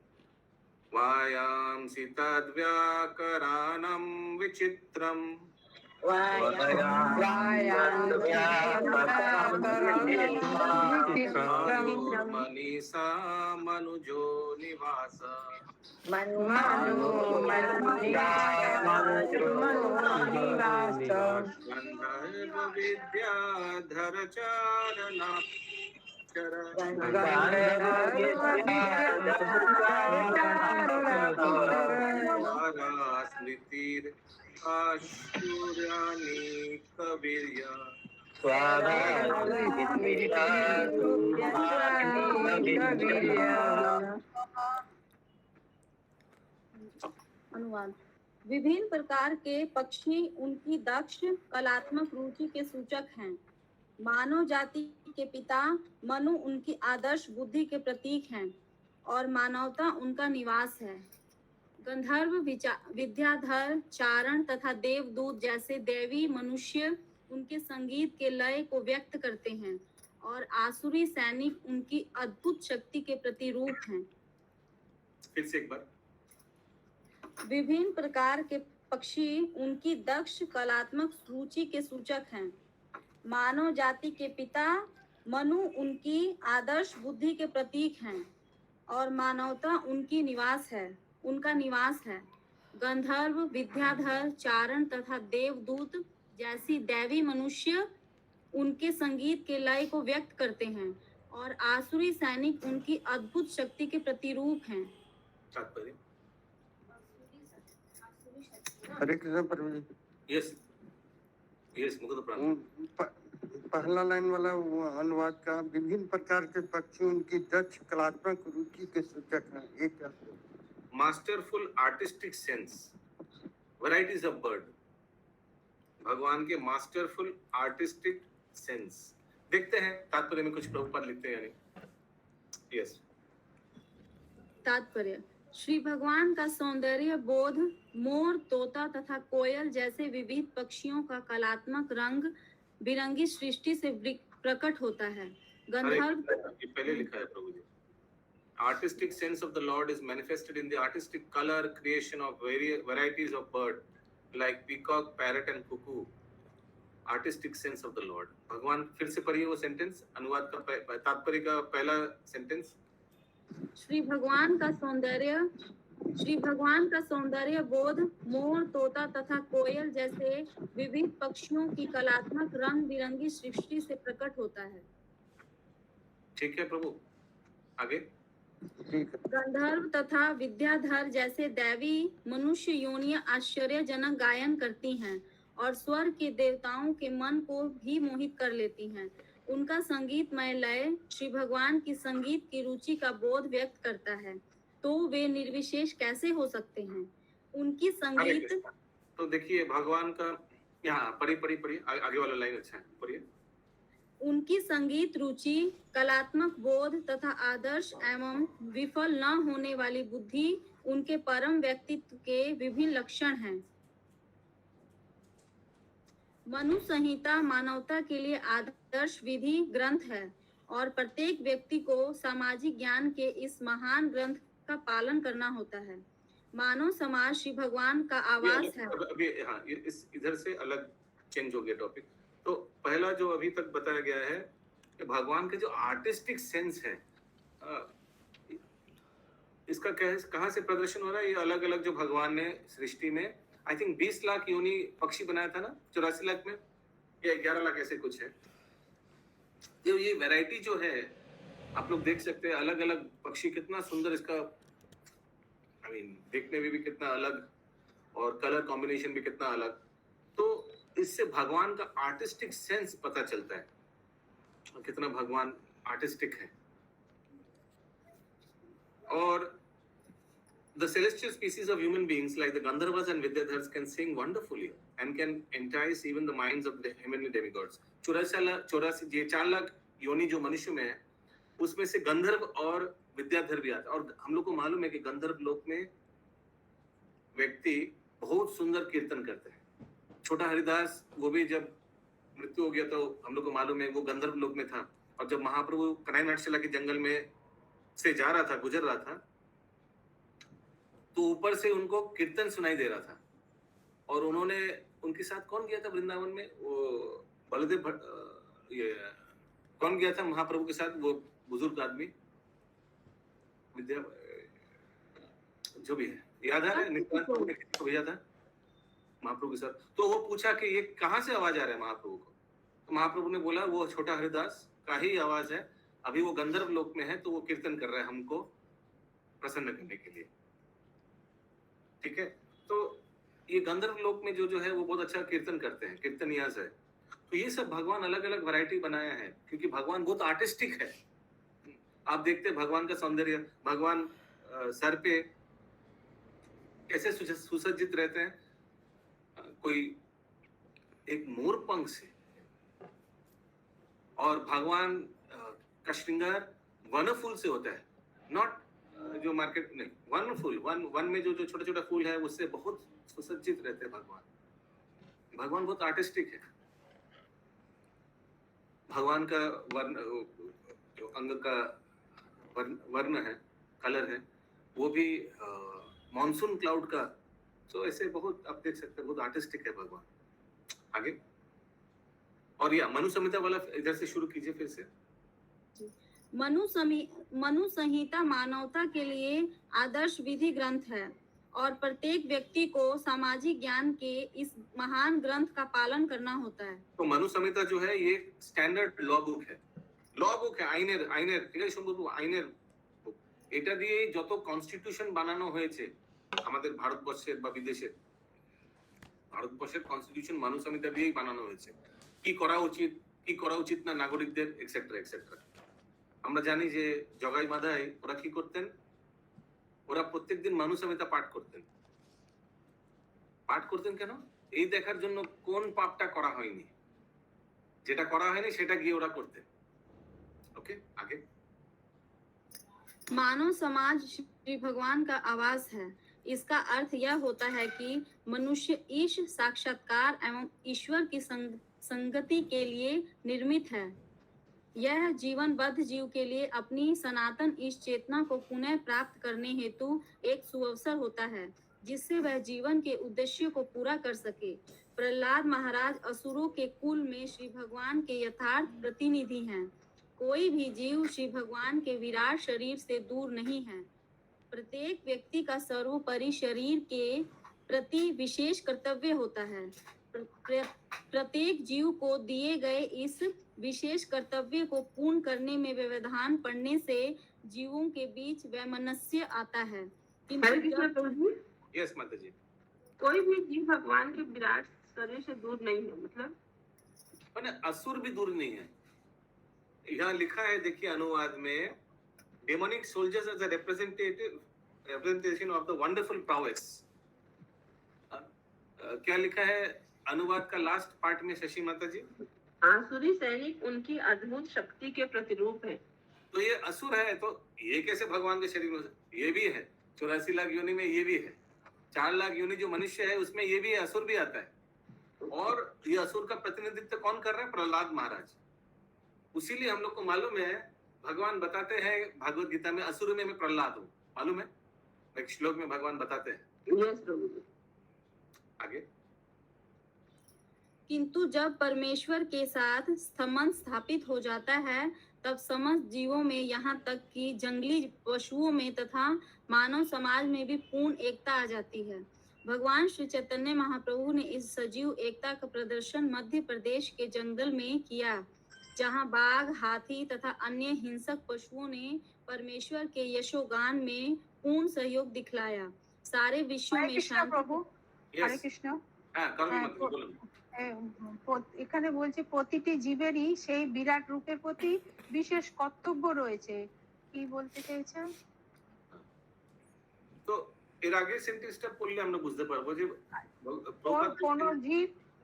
वायांसी तद्व्याकरणं विचित्रम् मनीषा मनुजो निवास गंधर्व विद्याधर चारणा स्मृतिर आशुर्यानि कवीर्या अनुवाद। विभिन्न प्रकार के पक्षी उनकी दक्ष कलात्मक रुचि के सूचक हैं। मानव जाति के पिता मनु उनकी आदर्श बुद्धि के प्रतीक हैं और मानवता उनका निवास है। गंधर्व, विद्याधर, चारण तथा देवदूत जैसे देवी मनुष्य उनके संगीत के लय को व्यक्त करते हैं और आसुरी सैनिक उनकी अद्भुत शक्ति के प्रतिरूप हैं। फिर से एक बार। विभिन्न प्रकार के पक्षी उनकी दक्ष कलात्मक रुचि के सूचक हैं। मानव जाति के पिता मनु उनकी आदर्श बुद्धि के प्रतीक हैं और मानवता उनका निवास है। गंधर्व, विद्याधर, चारण तथा देवदूत जैसी दैवी मनुष्य उनके संगीत के लय को व्यक्त करते हैं और आसुरी सैनिक उनकी अद्भुत शक्ति के प्रतिरूप हैं। हरे कृष्ण प्रभु जी। यस, यस मुकुंद प्राण पहला लाइन वाला वो अनुवाद का विभिन्न प्रकार के पक्षी उनकी दक्ष कलात्मक रुचि के सूचक हैं, ये क्या? Masterful artistic sense, varieties of bird, भगवान के मास्टरफुल आर्टिस्टिक सेंस। देखते हैं तात्पर्य में कुछ प्रभुपाद लिखते हैं यानी। यस तात्पर्य, श्री भगवान का सौंदर्य बोध मोर, तोता तथा कोयल जैसे विविध पक्षियों का कलात्मक रंग बिरंगी सृष्टि से प्रकट होता है। गंधर्व, ये पहले लिखा है प्रभु जी। Artistic sense of the Lord is manifested in the artistic color creation of varieties of bird like peacock, parrot and cuckoo. Artistic sense of the Lord. भगवान, फिर से पढ़िए वो सेंटेंस, अनुवाद का तात्पर्य का पहला सेंटेंस। श्री भगवान का सौंदर्य बोध मोर, तोता तथा कोयल जैसे विविध पक्षियों की कलात्मक रंग बिरंगी सृष्टि से प्रकट होता है। ठीक है प्रभु, आगे। गंधर्व तथा विद्याधर जैसे दैवी मनुष्य योनियां आश्चर्यजनक गायन करती हैं और स्वर्ग के देवताओं के मन को भी मोहित कर लेती हैं। उनका संगीतमय लय श्री भगवान की संगीत की रुचि का बोध व्यक्त करता है, तो वे निर्विशेष कैसे हो सकते हैं? उनकी संगीत, तो देखिए भगवान का यहाँ पढ़िए आगे वाला लाइन अच्छा है, पढ़िए। उनकी संगीत रुचि, कलात्मक बोध तथा आदर्श एवं विफल न होने वाली बुद्धि उनके परम व्यक्तित्व के विभिन्न लक्षण हैं। मनु संहिता मानवता के लिए आदर्श विधि ग्रंथ है और प्रत्येक व्यक्ति को सामाजिक ज्ञान के इस महान ग्रंथ का पालन करना होता है। मानव समाज श्री भगवान का आवास है। अभी हाँ, इस इधर से अलग चेंज हो गया टॉपिक। तो पहला जो अभी तक बताया गया है कि भगवान के जो आर्टिस्टिक सेंस है, इसका कहाँ से प्रदर्शन हो रहा है? ये अलग अलग जो भगवान ने सृष्टि में आई थिंक 20 लाख योनि पक्षी बनाया था ना, 84 लाख में या 11 लाख ऐसे कुछ है। जो ये वैरायटी जो है आप लोग देख सकते हैं, अलग अलग पक्षी कितना सुंदर, इसका देखने में भी कितना अलग और कलर कॉम्बिनेशन भी कितना अलग। तो इससे भगवान का आर्टिस्टिक सेंस पता चलता है, कितना भगवान आर्टिस्टिक है। और the celestial species of human beings like the Gandharvas and Vidyadhars can sing wonderfully and can entice even the minds of the heavenly demigods. 4 lakh योनि जो मनुष्य में है, उसमें से गंधर्व और विद्याधर भी आता है। और हम लोग को मालूम है कि गंधर्व लोक में व्यक्ति बहुत सुंदर कीर्तन करते हैं। छोटा हरिदास, वो भी जब मृत्यु हो गया तो हम लोग को मालूम है वो गंधर्व लोक में था। और जब महाप्रभु कनाईनाथशिला के जंगल में से जा रहा था, गुजर रहा था, तो ऊपर से उनको कीर्तन सुनाई दे रहा था। और उन्होंने, उनके साथ कौन गया था वृंदावन में? वो बलदेव ये कौन गया था महाप्रभु के साथ? वो बुजुर्ग आदमी, विद्या जो भी है, याद आ रहा है? नित्यानंद भेजा था महाप्रभु के साथ। तो वो पूछा कि ये कहाँ से आवाज आ रहा है महाप्रभु को? तो महाप्रभु ने बोला वो छोटा हरिदास का ही आवाज है, अभी वो गंधर्व लोक में है तो वो कीर्तन कर रहा है हमको प्रसन्न करने के लिए। ठीक है, तो ये गंधर्व लोक में जो है वो बहुत अच्छा कीर्तन करते हैं, कीर्तनियाज है। तो ये सब भगवान अलग अलग वैरायटी बनाया है क्योंकि भगवान बहुत आर्टिस्टिक है। आप देखते हैं भगवान का सौंदर्य, भगवान सर पे कैसे सुसज्जित रहते हैं, कोई एक मोर पंख से। और भगवान का श्रृंगार वनफूल से होता है, नॉट जो मार्केट नहीं, वन फूल, वन में जो छोटा छोटा फूल है उससे बहुत सुसज्जित रहते हैं भगवान। भगवान बहुत आर्टिस्टिक है। भगवान का वर्ण, जो अंग का वर्ण है, कलर है, वो भी मॉनसून क्लाउड का। तो ऐसे बहुत आप देख सकते हैं, बहुत आर्टिस्टिक है भगवान। आगे। और या मनु संहिता वाला इधर से शुरू कीजिए फिर से। मनु संहिता मानवता के लिए आदर्श विधि ग्रंथ है और प्रत्येक व्यक्ति को सामाजिक ज्ञान के इस महान ग्रंथ का पालन करना होता है। तो मनु संहिता जो है ये स्टैंडार्ड लॉ बुक है, আইনের বুক। এটা দিয়ে যত কনস্টিটিউশন বানানো হয়েছে আমাদের ভারতবর্ষের বা বিদেশের, ভারতবর্ষের কনস্টিটিউশন মানুষমিতা দিয়েই বানানো হয়েছে, কি করা উচিত না নাগরিকদের এক্সেট্রা এক্সেট্রা। আমরা জানি যে জগাই মাধাই ওরা কি করতেন, ওরা প্রত্যেকদিন মানুষমিতা পাঠ করতেন কেন? এই দেখার জন্য কোন পাপটা করা হয়নি, যেটা করা হয়নি সেটা গিয়ে ওরা করতেন। ओके आगे। मानव समाज श्री भगवान का आवास है। इसका अर्थ यह होता है कि मनुष्य ईश साक्षात्कार एवं ईश्वर की संगति के लिए निर्मित है। यह जीवनबद्ध जीव के लिए अपनी सनातन ईश चेतना को पुनः प्राप्त करने हेतु एक सुअवसर होता है, जिससे वह जीवन के उद्देश्य को पूरा कर सके। प्रहलाद महाराज असुरों के कुल में श्री भगवान के यथार्थ प्रतिनिधि हैं। कोई भी जीव श्री भगवान के विराट शरीर से दूर नहीं है। प्रत्येक व्यक्ति का सर्वोपरि शरीर के प्रति विशेष कर्तव्य होता है। प्रत्येक जीव को दिए गए इस विशेष कर्तव्य को पूर्ण करने में व्यवधान पड़ने से जीवों के बीच वैमनस्य आता है। हरे कृष्ण प्रभु जी, यस माता जी। कोई भी जीव भगवान के विराट शरीर से दूर नहीं है, मतलब मैंने असुर भी दूर नहीं है। यहाँ लिखा है, देखिए अनुवाद में, demonic soldiers as a representation of the wonderful prowess। क्या लिखा है अनुवाद का लास्ट पार्ट में शशि माता जी? आसुरी सैनिक उनकी अद्भुत शक्ति के प्रतिरूप है। तो ये असुर है, तो ये कैसे भगवान के शरीर में? ये भी है 84 लाख योनि में, ये भी है 4 लाख योनि जो मनुष्य है उसमें ये भी असुर भी आता है। और ये असुर का प्रतिनिधित्व कौन कर रहा है? प्रहलाद महाराज। उसीलिए हम लोग को मालूम है, भगवान बताते हैं भागवत गीता में, असुर में मैं प्रहलाद हूँ, मालूम है? एक श्लोक में भगवान बताते हैं। यस प्रभु जी। आगे। किंतु जब परमेश्वर के साथ संबंध स्थापित हो जाता है, तब समस्त जीवों में, यहाँ तक कि जंगली पशुओं में तथा मानव समाज में भी पूर्ण एकता आ जाती है। भगवान श्री चैतन्य महाप्रभु ने इस सजीव एकता का प्रदर्शन मध्य प्रदेश के जंगल में किया, जहाँ बाघ, हाथी तथा अन्य हिंसक पशुओं ने परमेश्वर के यशोगान में पूर्ण सहयोग दिखलाया। सारे विश्व में शांति। প্রভু Yes. হরে কৃষ্ণ। হ্যাঁ, কারণ মাত্র বলুন। এখানে বলছে প্রতিটি জীবেরই সেই বিরাট রূপের প্রতি বিশেষ কর্তব্য রয়েছে, কি বলতে চাইছেন? তো এর আগে সেন্টেন্সটা পড়লে আমরা বুঝতে পারবো যে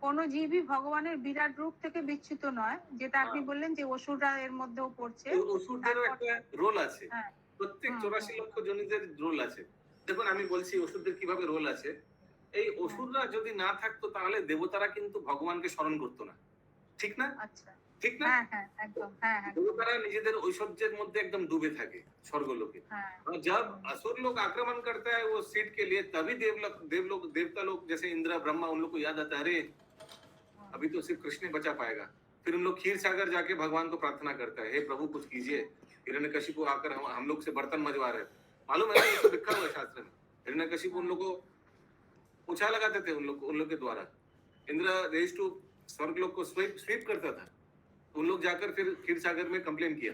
কোন জীবই ভগবানের বিরাট রূপ থেকে বিচ্যুত নয়, যেটা আপনি বললেন যে অসুররা এর মধ্যেও পড়ছে। ওষুধেরও একটা রোল আছে, প্রত্যেক 84 লক্ষ জনিদের রোল আছে। দেখুন আমি বলছি ওষুধের কিভাবে রোল আছে। এই অসুররা যদি না থাকতো তাহলে দেবতারা কিন্তু ভগবানকে স্মরণ করতো না, ঠিক না? আচ্ছা, ঠিক না? হ্যাঁ হ্যাঁ একদম, হ্যাঁ হ্যাঁ। देवतारा নিজেদের ঐশ্বর্যের মধ্যে একদম ডুবে থাকে স্বর্গলোকে। और जब असुर लोग आक्रमण करता है वो सीट के लिए, तभी देवता लोग जैसे इंद्र ब्रह्मा उन लोग को याद आता है, अरे अभी तो सिर्फ कृष्ण बचा पाएगा। फिर उन लोग खीर सागर जाके भगवान को प्रार्थना करता है, हे प्रभु कुछ कीजिए, हिरण्यकशिपु आकर हम लोग से बर्तन मजवा रहे। मालूम है ना, ये तो लिखा हुआ है शास्त्र में। हिरण्यकशिपु उन लोग को पूछा लगाते थे, उन लोग के द्वारा इंद्र रेज टू स्वर्ग लोग को स्वीप करता था। उन लोग जाकर फिर खीर सागर में कंप्लेन किया।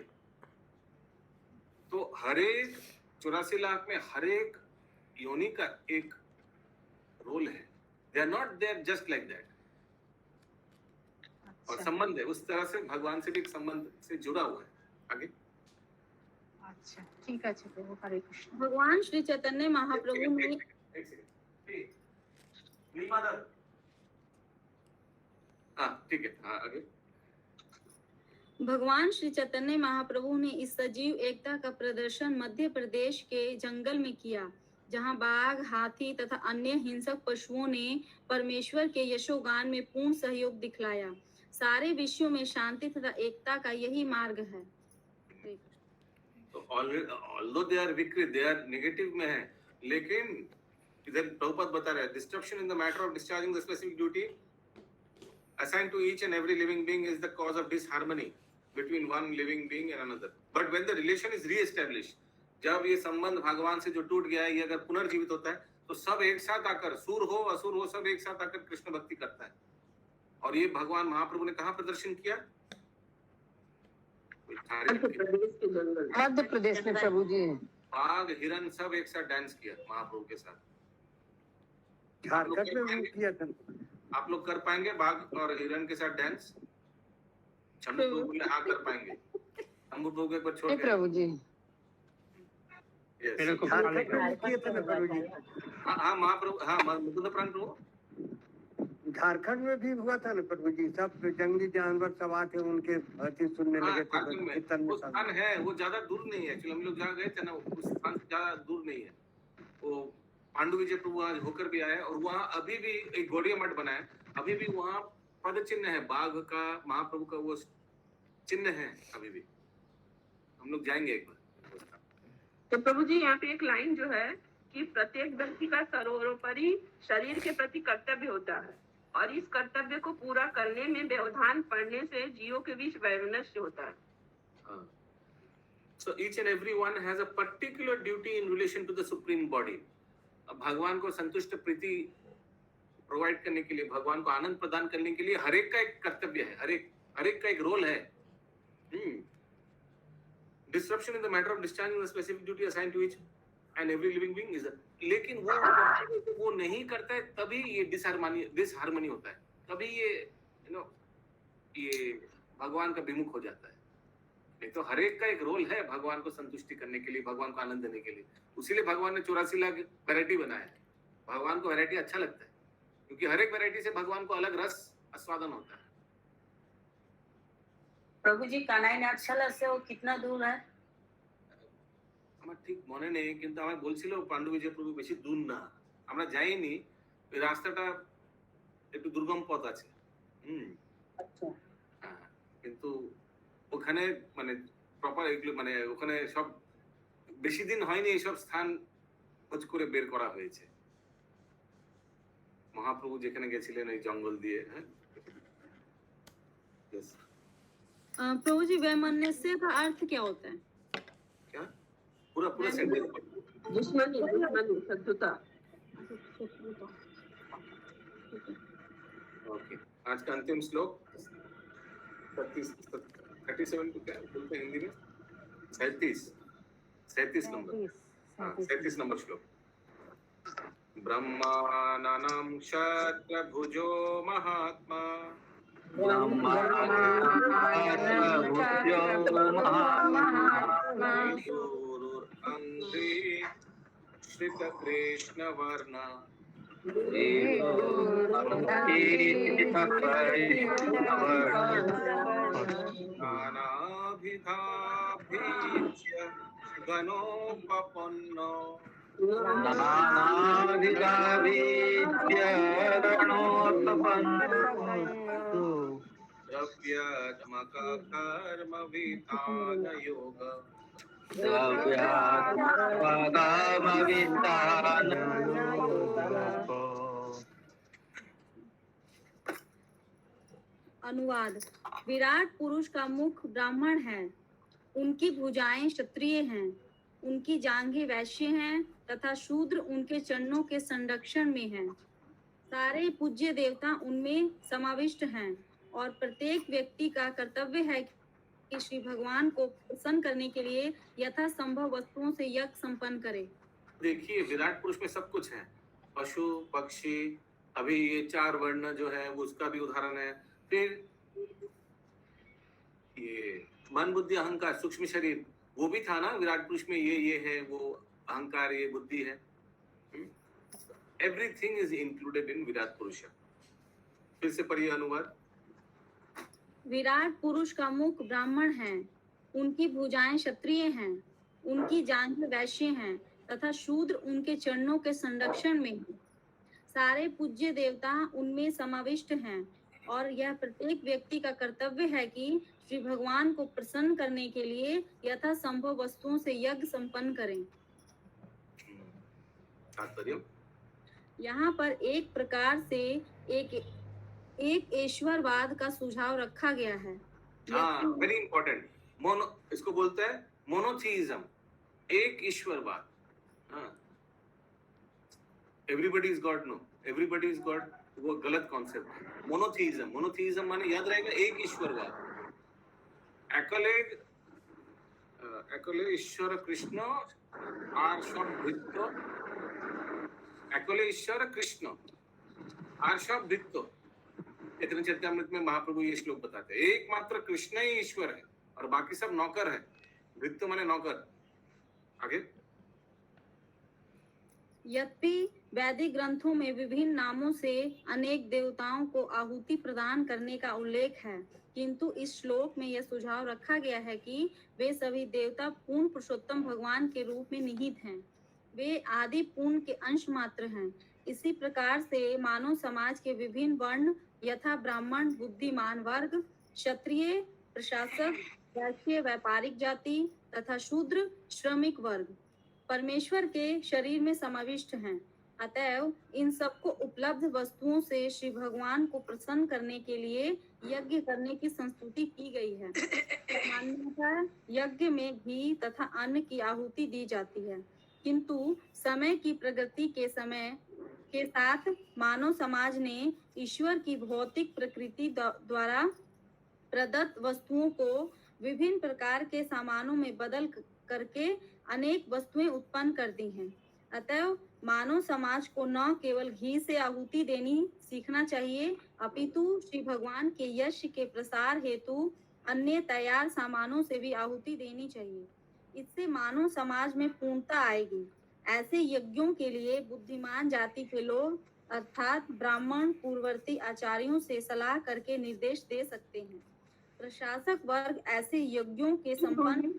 तो हर एक 84 लाख में हर एक योनि का एक रोल है। They are not there just like that. और संबंध है, उस तरह से भगवान से भी एक संबंध से जुड़ा हुआ है। आगे। আচ্ছা ঠিক আছে প্রভু, হরে কৃষ্ণ। भगवान श्री चैतन्य महाप्रभु ने ठीक है, हाँ आगे। भगवान श्री चैतन्य महाप्रभु ने इस सजीव एकता का प्रदर्शन मध्य प्रदेश के जंगल में किया, जहां बाघ, हाथी तथा अन्य हिंसक पशुओं ने परमेश्वर के यशोगान में पूर्ण सहयोग दिखलाया। सारे विश्व में शांति तथा एकता का यही मार्ग है। तो although they are विकृत, they are negative में है, लेकिन इधर प्रभुपाद बता रहे हैं, destruction in the matter of discharging the specific duty assigned to each and every living being is the cause of disharmony between one living being and another. But when the relation is re-established, जब ये संबंध भगवान से जो टूट गया है, ये अगर पुनर्जीवित होता है, तो सब एक साथ आकर, सूर हो असुर हो, सब एक साथ आकर कृष्ण भक्ति करता है। और ये भगवान महाप्रभु ने कहाँ प्रदर्शन किया? मध्य प्रदेश में प्रभु जी। बाघ, हिरन सब एक साथ डांस किया महाप्रभु के साथ। झारखंड में भी किया था। आप लोग कर पाएंगे बाघ और हिरण के साथ डांस? शंभू प्रभु बोले हाँ कर पाएंगे। शंभू प्रभु को एक बार छोड़ के प्रभु जी Yes. झारखंड में भी किए थे ना प्रभु जी, हाँ महाप्रभु, हाँ मुकुंद प्राण प्रभु, झारखंड में भी हुआ था ना प्रभु जी, सब जंगली जानवर सब आके उनके अति सुनने हाँ लगे थे झारखंड में कीर्तन वो में स्थान शामिल। है, वो ज्यादा दूर नहीं है। एक्चुअली हम लोग जहाँ गए थे ना, उस स्थान से ज्यादा दूर नहीं है। वो पांडु विजय प्रभु वहाँ होकर भी आए, और वहाँ अभी भी एक गौड़िया मठ बना है, अभी भी वहाँ पद चिन्ह है बाघ का, महाप्रभु का वो चिन्ह है अभी भी। हम लोग जाएंगे एक बार। तो प्रभु जी यहाँ पे एक लाइन जो है कि प्रत्येक व्यक्ति का सर्वोपरि शरीर के प्रति कर्तव्य होता है, और इस कर्तव्य को पूरा करने में व्यवधान पड़ने से जीवों के बीच वैमनस्य होता है। So each and every one has a particular duty in relation to the supreme body. अब भगवान को संतुष्ट प्रीति प्रोवाइड करने के लिए, भगवान को आनंद प्रदान करने के लिए हर एक का एक कर्तव्य है, हर एक का एक रोल है। Disruption in the matter of discharging the specific duty assigned to each and every living being is, लेकिन वो नहीं करता है तभी ये डिसहार्मनी होता है, तभी ये ये भगवान का विमुख हो जाता है। नहीं तो हर एक का एक रोल है भगवान को संतुष्टि करने के लिए, भगवान को आनंद देने के लिए। उसीलिए भगवान ने 84 लाख वैरायटी बनाया है। भगवान को वैरायटी अच्छा लगता है, क्योंकि हर एक वैरायटी से भगवान को अलग रस आस्वादन होता है। प्रभु जी कानाई नाटशाला से वो कितना दूर है? আমার ঠিক মনে নেই, কিন্তু আমার বলছিল পাণ্ডু বিজয় প্রভু বেশি দূর না, আমরা যাইনি। ওই রাস্তাটা একটু দুর্গম পথ আছে। আচ্ছা, হ্যাঁ, কিন্তু ওখানে মানে প্রপার এগুলো মানে ওখানে সব বেশি দিন হয়নি, এইসব স্থান খোঁজ করে বের করা হয়েছে। মহাপ্রভু যেখানে গেছিলেন ওই জঙ্গল দিয়ে। হ্যাঁ, Yes. प्रभु जी वैमनस्य का अर्थ क्या होता है? क्या पूरा पूरा सेंटेंस दुश्मनी शत्रुता। ओके, आज का अंतिम श्लोक 37 को क्या बोलते हैं हिंदी में? 37 नंबर। हाँ, 37 नंबर श्लोक। ब्रह्मानां क्षत्रभुजो महात्मा श्रीकृष्ण वर्ण नानाभिधाभिज्य गणोपपन्नो द्रव्यात्मकर्मवितान योग अनुवाद। विराट पुरुष का मुख ब्राह्मण है, उनकी भुजाएं क्षत्रिय हैं, उनकी जांघें वैश्य हैं तथा शूद्र उनके चरणों के संरक्षण में हैं। सारे पूज्य देवता उनमें समाविष्ट हैं, और प्रत्येक व्यक्ति का कर्तव्य है कि श्री भगवान को प्रसन्न करने के लिए यथासंभव वस्तुओं से यज्ञ संपन्न करे। देखिए, विराट पुरुष में सब कुछ है, पशु पक्षी, अभी ये 4 वर्ण जो है वो उसका भी उदाहरण है। फिर ये मन बुद्धि अहंकार सूक्ष्म शरीर वो भी था ना विराट पुरुष में, ये है वो अहंकार, ये बुद्धि है। Everything is included in Virat पुरुष। फिर से पढ़िए अनुवाद। विराट पुरुष का मुख ब्राह्मण है, उनकी भुजाएं क्षत्रिय हैं, उनकी जांघें वैश्य हैं तथा शूद्र उनके चरणों के संरक्षण में हैं। सारे पूज्य देवता उनमें समाविष्ट हैं, और यह प्रत्येक व्यक्ति का कर्तव्य है कि श्री भगवान को प्रसन्न करने के लिए यथासंभव वस्तुओं से यज्ञ संपन्न करें। यहाँ पर एक प्रकार से एक ईश्वरवाद का सुझाव रखा गया है। हाँ, वेरी इंपॉर्टेंट। मोनो, इसको बोलते हैं मोनोथीइज्म, एक ईश्वरवाद। हाँ, everybody is God, no everybody is God, वो गलत कॉन्सेप्ट है। मोनोथीइज्म माने याद रहेगा एक ईश्वरवाद। एकले ईश्वर कृष्ण आर्षभृत्य, एकले ईश्वर कृष्ण आर्षभृत्य, चैतन्य चरितामृत में महाप्रभु ये श्लोक बताते हैं, एकमात्र कृष्ण ही ईश्वर है और बाकी सब नौकर है। भृत्य माने नौकर। आगे। यद्यपि वैदिक ग्रंथों में विभिन्न नामों से अनेक देवताओं को आहुति प्रदान करने का उल्लेख है, किंतु इस श्लोक में यह सुझाव रखा गया है कि वे सभी देवता पूर्ण पुरुषोत्तम भगवान के रूप में निहित हैं। वे आदि पूर्ण के अंश मात्र हैं। इसी प्रकार से मानव समाज के विभिन्न वर्ण यथा ब्राह्मण बुद्धिमान वर्ग, क्षत्रिय प्रशासक, वैश्य व्यापारिक जाति तथा शूद्र श्रमिक वर्ग परमेश्वर के शरीर में समाविष्ट हैं। अतएव इन सबको उपलब्ध वस्तुओं से श्री भगवान को प्रसन्न करने के लिए यज्ञ करने की संस्तुति की गई है। सामान्यतः यज्ञ में घी तथा अन्न की आहुति दी जाती है, किंतु समय की प्रगति के साथ मानव समाज ने ईश्वर की भौतिक प्रकृति द्वारा प्रदत्त वस्तुओं को विभिन्न प्रकार के सामानों में बदल करके अनेक वस्तुएं उत्पन्न कर दी हैं। अतः मानव समाज को न केवल घी से आहुति देनी सीखना चाहिए, अपितु श्री भगवान के यश के प्रसार हेतु अन्य तैयार सामानों से भी आहुति देनी चाहिए। इससे मानव समाज में पूर्णता आएगी। ऐसे यज्ञों के लिए बुद्धिमान जाति के लोग अर्थात ब्राह्मण पूर्ववर्ती आचार्यों से सलाह करके निर्देश दे सकते हैं। प्रशासक वर्ग ऐसे यज्ञों के संपन्न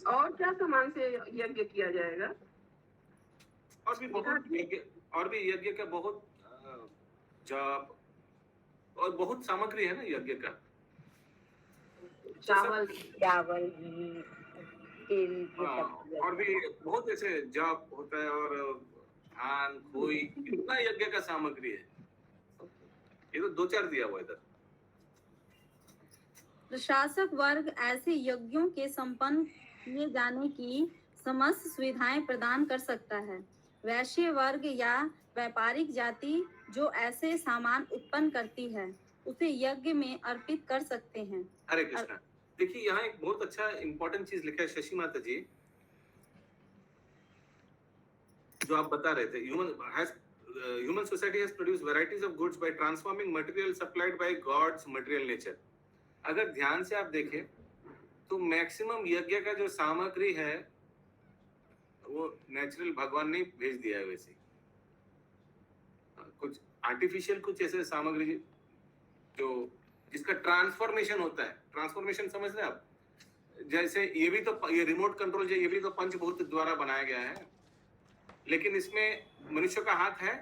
और क्या सामान से यज्ञ किया जाएगा? और भी यज्ञ का बहुत जाप और बहुत सामग्री है ना यज्ञ का। चावल घी तेल और भी बहुत ऐसे जाप होता है और धान खोई कितना यज्ञ का सामग्री है। ये तो 2-4 दिया हुआ इधर। प्रशासक वर्ग ऐसे यज्ञों के संपन्न किए जाने की समस्त सुविधाएं प्रदान कर सकता है। वैश्य वर्ग या व्यापारिक जाति जो ऐसे सामान उत्पन्न करती है उसे यज्ञ में अर्पित कर सकते हैं। हरे कृष्णा। देखिए यहाँ एक बहुत अच्छा इंपॉर्टेंट चीज लिखा है शशि माता जी, जो आप बता रहे थे। Human society has produced varieties of goods by transforming material supplied by God's material nature. अगर ध्यान से आप देखें तो मैक्सिमम यज्ञ का जो सामग्री है वो नेचुरल भगवान ने भेज दिया है। वैसे कुछ आर्टिफिशियल कुछ ऐसे सामग्री जो जिसका ट्रांसफॉर्मेशन होता है। ट्रांसफॉर्मेशन समझ रहे आप? जैसे ये रिमोट कंट्रोल जो ये भी तो पंचभूत द्वारा बनाया गया है, लेकिन इसमें मनुष्य का हाथ है।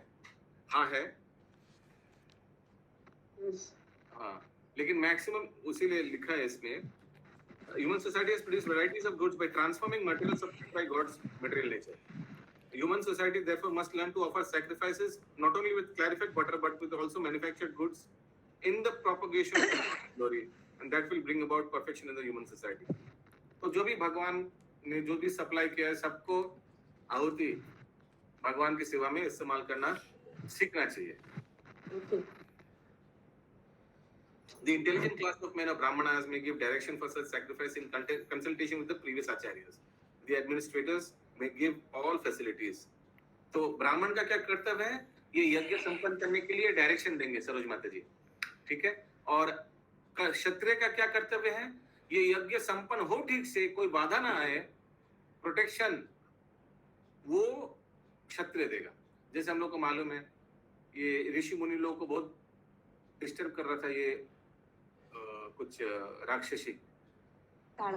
हाँ है। हाँ, लेकिन मैक्सिमम उसीलिए लिखा है इसमें Human society has produced varieties of goods by transforming materials supplied by God's material nature. Human society therefore must learn to offer sacrifices not only with clarified butter but with also manufactured goods in the propagation of glory, and that will bring about perfection in the human society. तो जो भी भगवान ने जो भी supply किया है सबको आहुति भगवान की सेवा में इस्तेमाल करना सीखना चाहिए। The intelligent class of men of Brahmanas may give direction for such sacrifice in consultation with the previous acharyas. The administrators may give all facilities. तो ब्राह्मण का क्या कर्तव्य है? ये यज्ञ संपन्न करने के लिए डायरेक्शन देंगे सरोज माता जी, ठीक है। और क्षत्रिय का क्या कर्तव्य है? ये यज्ञ संपन्न हो ठीक से, कोई बाधा ना आए, प्रोटेक्शन वो क्षत्रिय देगा। जैसे हम लोग को मालूम है ये ऋषि मुनि लोगों को बहुत डिस्टर्ब कर रहा था ये कुछ राक्षसी। हाँ,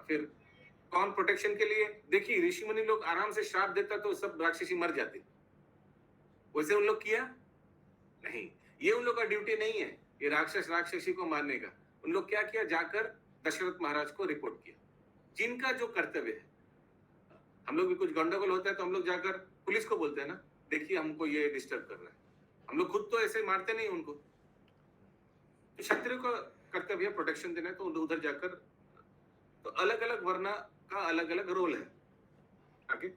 फिर कौन प्रोटेक्शन के लिए? देखिए ऋषि मुनि लोग आराम से श्राप देता तो सब राक्षसी मर जाते, वैसे उन लोग किया नहीं। ये उन लोग का ड्यूटी नहीं है ये राक्षसी को मारने का। उन लोग क्या किया? जाकर दशरथ महाराज को रिपोर्ट किया। जिनका जो कर्तव्य है, हम लोग भी कुछ गंडगोल होता है तो हम लोग जाकर पुलिस को बोलते हैं ना, देखिए हमको ये डिस्टर्ब कर रहा है। हम लोग खुद तो ऐसे मारते नहीं उनको। तो क्षत्रिय का कर्तव्य है प्रोटेक्शन देना, तो उधर जाकर तो अलग अलग वर्ण का अलग अलग रोल है। आगे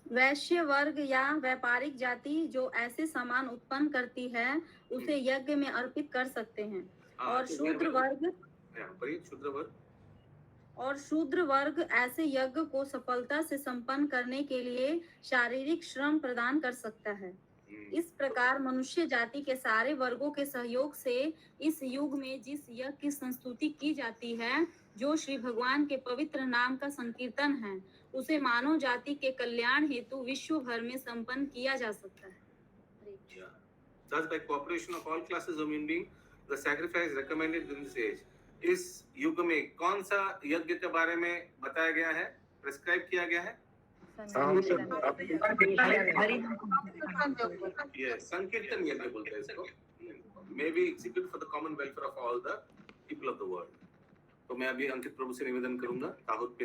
वैश्य वर्ग या व्यापारिक जाति जो ऐसे सामान उत्पन्न करती है उसे यज्ञ में अर्पित कर सकते हैं। और शूद्र वर्ग और शूद्र वर्ग ऐसे यज्ञ को सफलता से संपन्न करने के लिए शारीरिक श्रम प्रदान कर सकता है। इस प्रकार मनुष्य जाति के सारे वर्गों के सहयोग से इस युग में जिस यज्ञ की संस्तुति की जाती है, जो श्री भगवान के पवित्र नाम का संकीर्तन है, उसे मानव जाति के कल्याण हेतु विश्व भर में संपन्न किया जा सकता है। Thus, by cooperation of all classes of human beings, the sacrifice recommended in this age. इस युग में कौन सा यज्ञ के बारे में बताया गया है, प्रिस्क्राइब किया गया है? संकीर्तन यज्ञ बोलते हैं इसको। May be executed for the common welfare of all the people of the world. तो मैं अभी अंकित प्रभु से निवेदन करूंगा, ताहूत